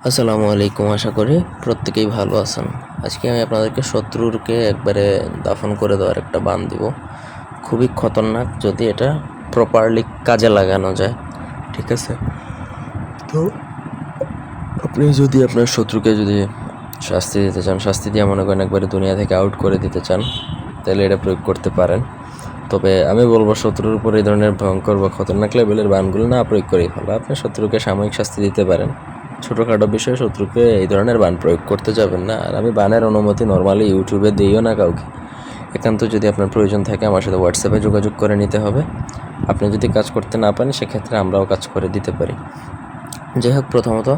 আসসালামু আলাইকুম। আশা করি প্রত্যেকেই ভালো আছেন। আজকে আমি আপনাদেরকে শত্রুরকে একবারে দাফন করে দেওয়ার একটা বান দিব। খুবই খতরনাক যদি এটা প্রপারলি কাজে লাগানো যায়। ঠিক আছে? তো আপনি যদি আপনার শত্রুকে শাস্তি দিতে চান, শাস্তি দিয়ে মনে করেন একবারে দুনিয়া থেকে আউট করে দিতে চান, তাহলে এটা প্রয়োগ করতে পারেন। তবে আমি বলবো শত্রুর উপর এই ধরনের ভয়ঙ্কর বা খতরনাক লেভেলের বানগুলো না প্রয়োগ করেই ভালো। আপনি শত্রুকে সাময়িক শাস্তি দিতে পারেন, ছোটোখাটো বিষয়ে শত্রুকে এই ধরনের বান প্রয়োগ করতে যাবেন না। আর আমি বানের অনুমতি নর্মালি ইউটিউবে দিইও না কাউকে। একান্ত যদি আপনার প্রয়োজন থাকে আমার সাথে হোয়াটসঅ্যাপে যোগাযোগ করে নিতে হবে। আপনি যদি কাজ করতে না পারেন সেক্ষেত্রে আমরাও কাজ করে দিতে পারি। যাই হোক, প্রথমত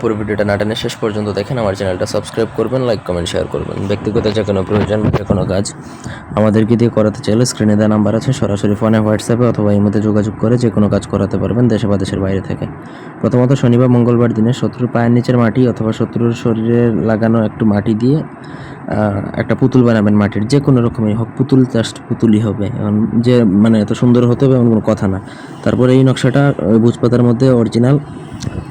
পুরো ভিডিওটা না টেনে শেষ পর্যন্ত দেখেন। আমার চ্যানেলটা সাবস্ক্রাইব করবেন, লাইক কমেন্ট শেয়ার করবেন। ব্যক্তিগত যে কোনো প্রয়োজন বা যে কোনো কাজ আমাদেরকে দিয়ে করাতে চাইলে স্ক্রিনে দেওয়া নাম্বার আছে, সরাসরি ফোনে, হোয়াটসঅ্যাপে অথবা এই মধ্যে যোগাযোগ করে যে কোনো কাজ করাতে পারবেন দেশে বা দেশের বাইরে থেকে। প্রথমত শনিবার মঙ্গলবার দিনে শত্রুর পায়ের নিচের মাটি অথবা শত্রুর শরীরে লাগানো একটু মাটি দিয়ে একটা পুতুল বানাবেন মাটির, যে কোনো রকমই হোক, পুতুল জাস্ট পুতুলই হবে। যে মানে এত সুন্দর হতে হবে এমন কোনো কথা না। তারপরে এই নকশাটা ভোজপাতার মধ্যে অরিজিনাল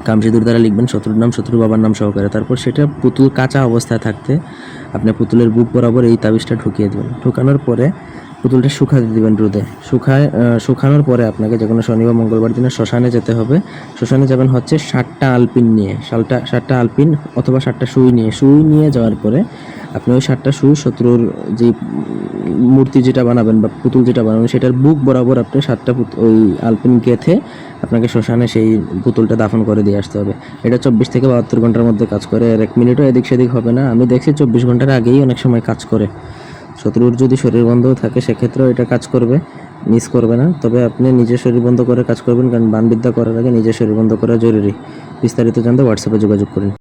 কামসিঁদুর দ্বারা লিখবেন শত্রুর নাম, শত্রুর বাবার নাম সহকারে। তারপর সেটা পুতুল কাঁচা অবস্থায় থাকতে আপনি পুতুলের বুক বরাবর এই তাবিজটা ঢুকিয়ে দেবেন। ঢুকানোর পরে পুতুলটা শুকাতে দেবেন রোদে। শুকানোর পরে আপনাকে যে কোনো শনিবার মঙ্গলবার দিনে শ্মশানে যেতে হবে। শ্মশানে যাবেন হচ্ছে 7টা আলপিন নিয়ে, 7টা আলপিন অথবা 7টা সুই নিয়ে যাওয়ার পরে আপনি ওই 7টা সুই শত্রুর যে মূর্তি যেটা বানাবেন বা পুতুল যেটা বানাবেন সেটার বুক বরাবর আপনি 7টা ওই আলপিন গেঁথে আপনাকে শ্মশানে সেই পুতুলটা দাফন করে দিয়ে আসতে হবে। এটা 24 থেকে 72 ঘন্টার মধ্যে কাজ করে। আর 1 মিনিটও এদিক সেদিক হবে না। আমি দেখছি 24 ঘন্টার আগেই অনেক সময় কাজ করে। শত্রুর যদি শরীর বন্ধ থাকে সেক্ষেত্রেও এটা কাজ করবে, মিস করবে না। তবে আপনি নিজের শরীর বন্ধ করে কাজ করবেন, কারণ বানবিদ্যা করার আগে নিজের শরীর বন্ধ করা জরুরি। বিস্তারিত জানতে হোয়াটসঅ্যাপে যোগাযোগ করুন।